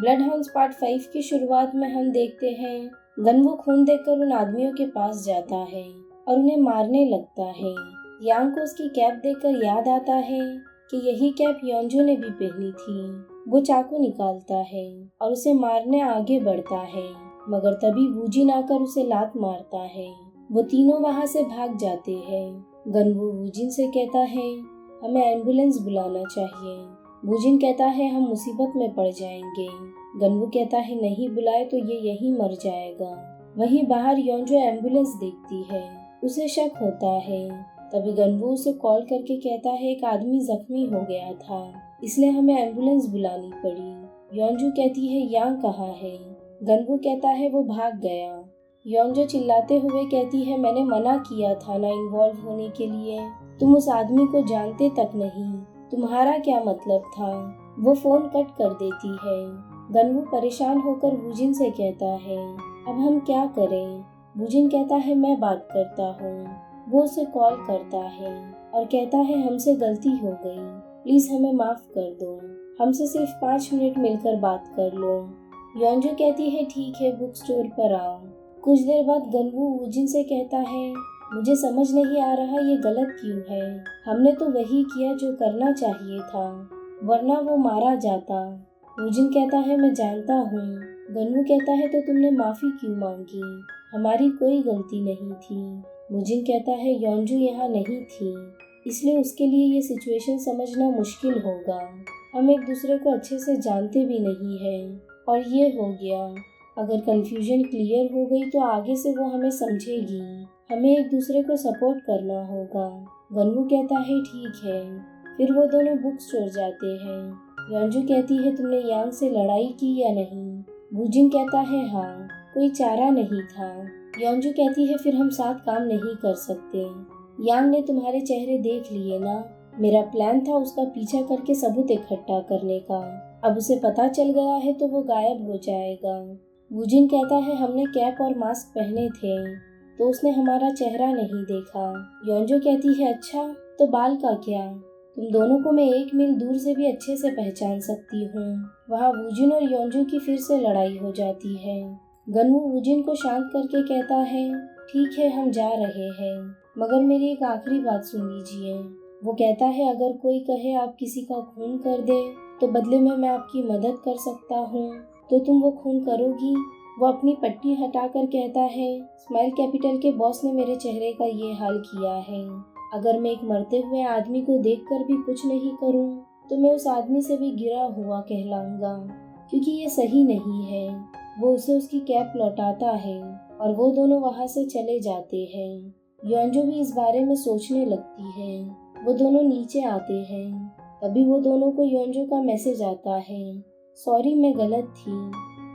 Blood hounds part 5 की शुरुआत में हम देखते हैं गनवू खून देखकर उन आदमियों के पास जाता है और उन्हें मारने लगता है। यांग को उसकी कैप देखकर याद आता है कि यही कैप योंजो ने भी पहनी थी। वो चाकू निकालता है और उसे मारने आगे बढ़ता है, मगर तभी वूजिन आकर उसे लात मारता है। वो तीनों वहाँ से भाग जाते हैं। गनवू वूजिन से कहता है हमें एम्बुलेंस बुलाना चाहिए। वूजिन कहता है हम मुसीबत में पड़ जाएंगे। गनवू कहता है नहीं बुलाए तो ये यहीं मर जाएगा। वहीं बाहर योंजो एम्बुलेंस देखती है, उसे शक होता है। तभी गनवू उसे कॉल करके कहता है एक आदमी जख्मी हो गया था, इसलिए हमें एम्बुलेंस बुलानी पड़ी। योंजो कहती है यांग कहाँ है? गनवू कहता है वो भाग गया। योंजो चिल्लाते हुए कहती है मैंने मना किया था ना इन्वॉल्व होने के लिए, तुम उस आदमी को जानते तक नहीं, तुम्हारा क्या मतलब था? वो फोन कट कर देती है। गनवू परेशान होकर वूजिन से कहता है अब हम क्या करें? वूजिन कहता है मैं बात करता हूँ। वो उसे कॉल करता है और कहता है हमसे गलती हो गई, प्लीज हमें माफ कर दो, हमसे सिर्फ 5 मिनट मिलकर बात कर लो। योंजो कहती है ठीक है बुक स्टोर पर आओ। कुछ देर बाद गनवू वूजिन से कहता है मुझे समझ नहीं आ रहा ये गलत क्यों है, हमने तो वही किया जो करना चाहिए था, वरना वो मारा जाता। वूजिन कहता है मैं जानता हूँ। गनवू कहता है तो तुमने माफी क्यों मांगी, हमारी कोई गलती नहीं थी। वूजिन कहता है योंजो यहाँ नहीं थी, इसलिए उसके लिए ये सिचुएशन समझना मुश्किल होगा, हम एक दूसरे को अच्छे से जानते भी नहीं है और ये हो गया। अगर कंफ्यूजन क्लियर हो गई तो आगे से वो हमें समझेगी, हमें एक दूसरे को सपोर्ट करना होगा। गनवू कहता है ठीक है। फिर वो दोनों बुक स्टोर जाते हैं। योंजो कहती है तुमने यांग से लड़ाई की या नहीं? वूजिन कहता है हाँ, कोई चारा नहीं था। योंजो कहती है फिर हम साथ काम नहीं कर सकते, यांग ने तुम्हारे चेहरे देख लिए ना, मेरा प्लान था उसका पीछा करके सबूत इकट्ठा करने का, अब उसे पता चल गया है तो वो गायब हो जाएगा। वूजिन कहता है हमने कैप और मास्क पहने थे तो उसने हमारा चेहरा नहीं देखा। योंजो कहती है अच्छा तो बाल का क्या, तुम दोनों को मैं 1 मील दूर से भी अच्छे से पहचान सकती हूँ। वहाँ वूजिन और योंजो की फिर से लड़ाई हो जाती है। गनवू वूजिन को शांत करके कहता है ठीक है हम जा रहे हैं, मगर मेरी एक आखिरी बात सुन लीजिए। वो कहता है अगर कोई कहे आप किसी का खून कर दे तो बदले में मैं आपकी मदद कर सकता हूँ, तो तुम वो खून करोगी? वो अपनी पट्टी हटाकर कहता है स्माइल कैपिटल के बॉस ने मेरे चेहरे का ये हाल किया है, अगर मैं एक मरते हुए आदमी को देखकर भी कुछ नहीं करूं तो मैं उस आदमी से भी गिरा हुआ कहलाऊंगा, क्योंकि ये सही नहीं है। वो उसे उसकी कैप लौटाता है और वो दोनों वहां से चले जाते हैं। योंजो भी इस बारे में सोचने लगती है। वो दोनों नीचे आते हैं, तभी वो दोनों को योंजो का मैसेज आता है सॉरी मैं गलत थी,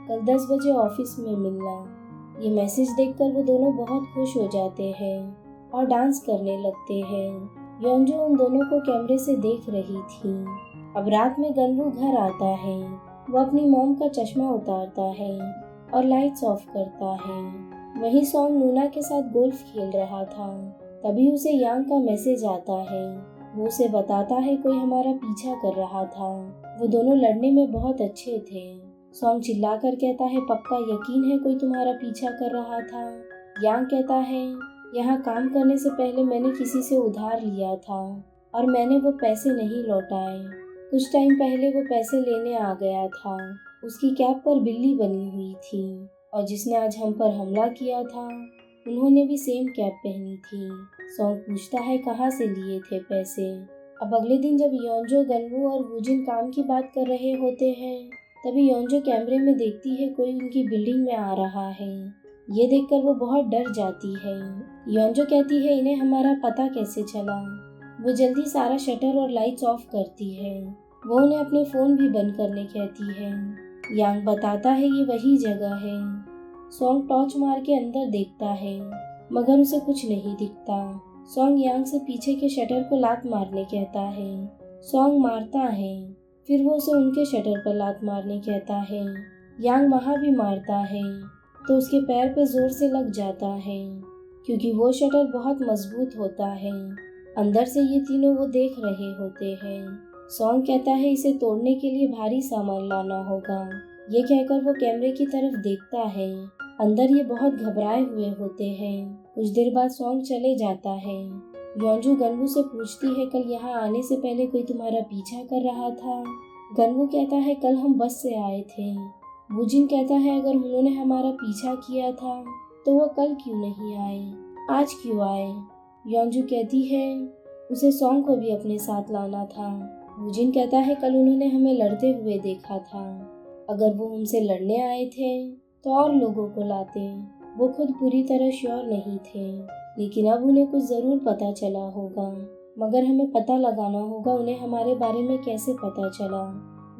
कल 10 बजे ऑफिस में मिलना। ये मैसेज देखकर वो दोनों बहुत खुश हो जाते हैं और डांस करने लगते हैं। योंजो उन दोनों को कैमरे से देख रही थी। अब रात में गनवू घर आता है। वो अपनी मॉम का चश्मा उतारता है और लाइट्स ऑफ करता है। वही सॉन्ग लूना के साथ गोल्फ खेल रहा था। तभी उसे यांग का मैसेज आता है। वो उसे बताता है कोई हमारा पीछा कर रहा था, वो दोनों लड़ने में बहुत अच्छे थे। सॉन्ग चिल्लाकर कहता है पक्का यकीन है कोई तुम्हारा पीछा कर रहा था? यांग कहता है यहाँ काम करने से पहले मैंने किसी से उधार लिया था और मैंने वो पैसे नहीं लौटाए। कुछ टाइम पहले वो पैसे लेने आ गया था। उसकी कैप पर बिल्ली बनी हुई थी और जिसने आज हम पर हमला किया था उन्होंने भी सेम कैप पहनी थी। सॉन्ग पूछता है कहाँ से लिए थे पैसे। अब अगले दिन जब योंजो, गनवू और वूजिन काम की बात कर रहे होते हैं तभी योंजो कैमरे में देखती है कोई उनकी बिल्डिंग में आ रहा है। ये देखकर वो बहुत डर जाती है। योंजो कहती है इन्हें हमारा पता कैसे चला? वो जल्दी सारा शटर और लाइट्स ऑफ करती है। वो उन्हें अपने फोन भी बंद करने कहती है। यांग बताता है ये वही जगह है। सॉन्ग टॉर्च मार के अंदर देखता है मगर उसे कुछ नहीं दिखता। सॉन्ग यांग से पीछे के शटर को लात मारने कहता है। सॉन्ग मारता है, फिर वो उसे उनके शटर पर लात मारने कहता है। यांग वहाँ भी मारता है तो उसके पैर पे जोर से लग जाता है क्योंकि वो शटर बहुत मजबूत होता है। अंदर से ये तीनों वो देख रहे होते हैं। सॉन्ग कहता है इसे तोड़ने के लिए भारी सामान लाना होगा। ये कहकर वो कैमरे की तरफ देखता है। अंदर ये बहुत घबराए हुए होते हैं। कुछ देर बाद सॉन्ग चले जाता है। योंजू गनवू से पूछती है, कल यहाँ आने से पहले कोई तुम्हारा पीछा कर रहा था? गनवू कहता है, कल हम बस से आए थे। वूजिन कहता है, अगर उन्होंने हमारा पीछा किया था तो वो कल क्यों नहीं आए, आज क्यों आए? योंजू कहती है, उसे सॉन्ग को भी अपने साथ लाना था। वूजिन कहता है, कल उन्होंने हमें लड़ते हुए देखा था। अगर वो हमसे लड़ने आए थे तो और लोगों को लाते। वो खुद पूरी तरह श्योर नहीं थे, लेकिन अब उन्हें कुछ जरूर पता चला होगा। मगर हमें पता लगाना होगा उन्हें हमारे बारे में कैसे पता चला।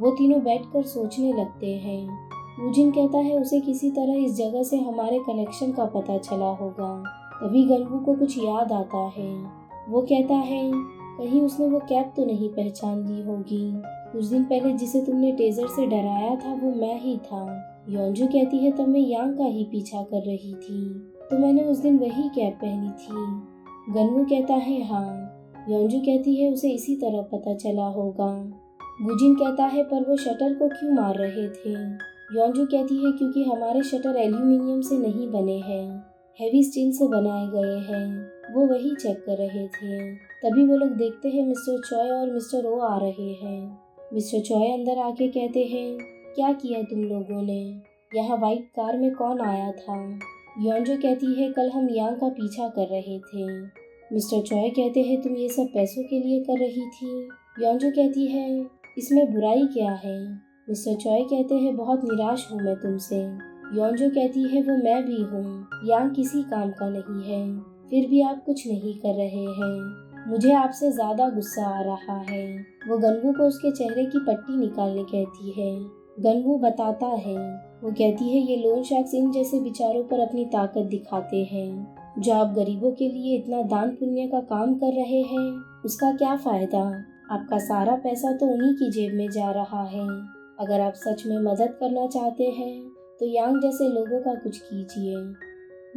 वो तीनों बैठकर सोचने लगते हैं। वूजिन कहता है, उसे किसी तरह इस जगह से हमारे कनेक्शन का पता चला होगा। तभी गनवू को कुछ याद आता है। वो कहता है, कहीं उसने वो कैप तो नहीं पहचान ली होगी। कुछ दिन पहले जिसे तुमने टेजर से डराया था वो मैं ही था। योंजू कहती है, तब मैं यांग का ही पीछा कर रही थी, तो मैंने उस दिन वही कैप पहनी थी। गनवू कहता है, हाँ। योंजू कहती है, उसे इसी तरह पता चला होगा। वूजिन कहता है, पर वो शटर को क्यों मार रहे थे? योंजू कहती है, क्योंकि हमारे शटर एल्यूमिनियम से नहीं बने हैं, हेवी स्टील से बनाए गए हैं। वो वही चेक कर रहे थे। तभी वो लोग देखते हैं मिस्टर चॉय और मिस्टर ओ आ रहे हैं। मिस्टर चॉय अंदर आके कहते हैं, क्या किया तुम लोगों ने? यहाँ व्हाइट कार में कौन आया था? योंजू कहती है, कल हम यांग का पीछा कर रहे थे। मिस्टर चॉय कहते हैं, तुम ये सब पैसों के लिए कर रही थी? योंजू कहती है, इसमें बुराई क्या है? मिस्टर चॉय कहते हैं, बहुत निराश हूँ मैं तुमसे। योंजू कहती है, वो मैं भी हूँ। यांग किसी काम का नहीं है, फिर भी आप कुछ नहीं कर रहे हैं। मुझे आपसे ज्यादा गुस्सा आ रहा है। वो गनवू को उसके चेहरे की पट्टी निकालने कहती है। गनवू बताता है। वो कहती है, ये लोन शार्क्स इन जैसे बेचारों पर अपनी ताकत दिखाते हैं। जो आप गरीबों के लिए इतना दान पुण्य का काम कर रहे हैं, उसका क्या फायदा? आपका सारा पैसा तो उन्हीं की जेब में जा रहा है। अगर आप सच में मदद करना चाहते हैं तो यांग जैसे लोगों का कुछ कीजिए।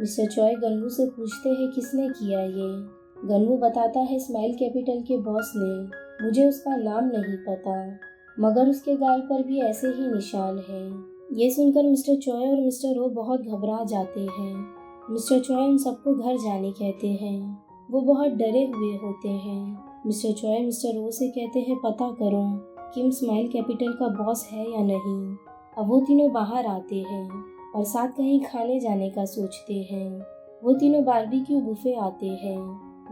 मिस्टर चॉय गनवू से पूछते हैं, किसने किया ये? गनवू बताता है, स्माइल कैपिटल के बॉस ने। मुझे उसका नाम नहीं पता, मगर उसके गाल पर भी ऐसे ही निशान हैं। ये सुनकर मिस्टर चॉय और मिस्टर ओ बहुत घबरा जाते हैं। मिस्टर चॉय उन सबको घर जाने कहते हैं। वो बहुत डरे हुए होते हैं। मिस्टर चॉय मिस्टर ओ से कहते हैं, पता करो किम स्माइल कैपिटल का बॉस है या नहीं। अब वो तीनों बाहर आते हैं और साथ कहीं खाने जाने का सोचते हैं। वो तीनों बारबेक्यू बुफे आते हैं।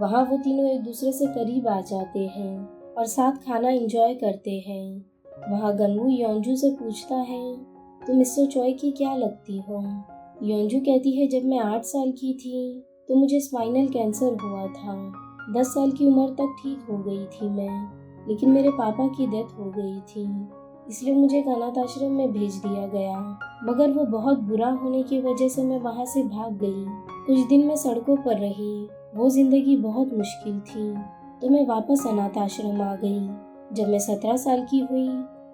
वहाँ वो तीनों एक दूसरे से करीब आ जाते हैं और साथ खाना एंजॉय करते हैं। वहाँ गनवू योंजू से पूछता है, तुम मिस्टर चॉय की क्या लगती हो? योंजू कहती है, जब मैं 8 साल की थी तो मुझे स्पाइनल कैंसर हुआ था। 10 साल की उम्र तक ठीक हो गई थी मैं, लेकिन मेरे पापा की डेथ हो गई थी, इसलिए मुझे एक अनाथ आश्रम में भेज दिया गया। मगर वो बहुत बुरा होने की वजह से मैं वहाँ से भाग गई। कुछ दिन मैं सड़कों पर रही। वो जिंदगी बहुत मुश्किल थी, तो मैं वापस अनाथ आश्रम आ गई। जब मैं 17 साल की हुई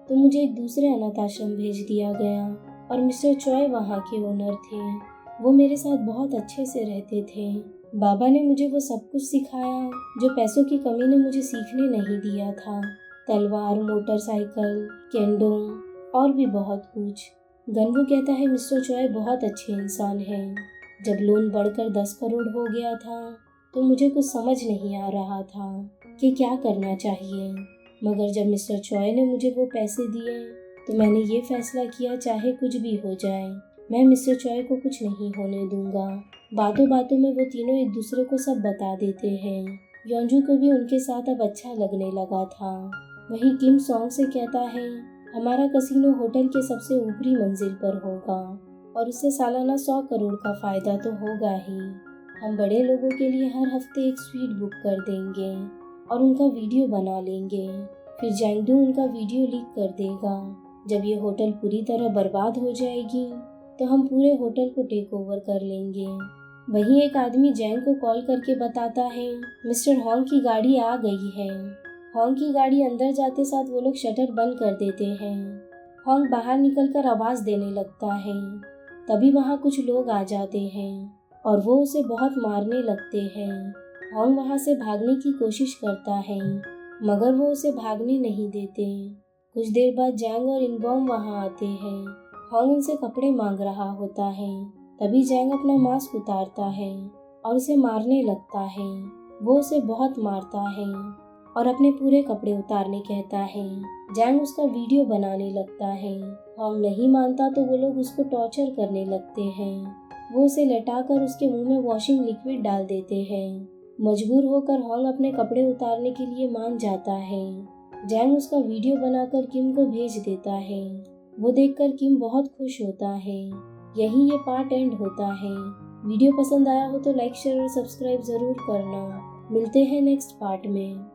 तो मुझे एक दूसरे अनाथ आश्रम भेज दिया गया और मिस्टर चॉय वहाँ के ओनर थे। वो मेरे साथ बहुत अच्छे से रहते थे। बाबा ने मुझे वो सब कुछ सिखाया जो पैसों की कमी ने मुझे सीखने नहीं दिया था। तलवार, मोटरसाइकिल, केंडो और भी बहुत कुछ। गनवू कहता है, मिस्टर चॉय बहुत अच्छे इंसान हैं। जब लोन बढ़कर 10 करोड़ हो गया था तो मुझे कुछ समझ नहीं आ रहा था कि क्या करना चाहिए। मगर जब मिस्टर चॉय ने मुझे वो पैसे दिए तो मैंने ये फैसला किया, चाहे कुछ भी हो जाए मैं मिस्टर चॉय को कुछ नहीं होने दूंगा। बातों बातों में वो तीनों एक दूसरे को सब बता देते हैं। योंजू को भी उनके साथ अब अच्छा लगने लगा था। वहीं किम सॉन्ग से कहता है, हमारा कसिनो होटल के सबसे ऊपरी मंजिल पर होगा और उससे सालाना 100 करोड़ का फायदा तो होगा ही। हम बड़े लोगों के लिए हर हफ्ते एक स्वीट बुक कर देंगे और उनका वीडियो बना लेंगे। फिर जैंगडू उनका वीडियो लीक कर देगा। जब ये होटल पूरी तरह बर्बाद हो जाएगी तो हम पूरे होटल को टेक ओवर कर लेंगे। वहीं एक आदमी जैंग को कॉल करके बताता है, मिस्टर हॉन्ग की गाड़ी आ गई है। हॉन्ग की गाड़ी अंदर जाते साथ वो लोग शटर बंद कर देते हैं। हॉन्ग बाहर निकलकर आवाज देने लगता है। तभी वहाँ कुछ लोग आ जाते हैं और वो उसे बहुत मारने लगते हैं। हॉन्ग वहाँ से भागने की कोशिश करता है, मगर वो उसे भागने नहीं देते। कुछ देर बाद जैंग और इनबॉम वहाँ आते हैं। हॉन्ग उनसे कपड़े मांग रहा होता है। तभी जैंग अपना मास्क उतारता है और उसे मारने लगता है। वो उसे बहुत मारता है और अपने पूरे कपड़े उतारने कहता है। जैंग उसका वीडियो बनाने लगता है। हॉन्ग नहीं मानता तो वो लोग उसको टॉर्चर करने लगते हैं। वो उसे लटाकर उसके मुंह में वॉशिंग लिक्विड डाल देते हैं। मजबूर होकर हॉन्ग अपने कपड़े उतारने के लिए मान जाता है। जैंग उसका वीडियो बनाकर किम को भेज देता है। वो देखकर किम बहुत खुश होता है। यही ये पार्ट एंड होता है। वीडियो पसंद आया हो तो लाइक शेयर और सब्सक्राइब जरूर करना। मिलते हैं नेक्स्ट पार्ट में।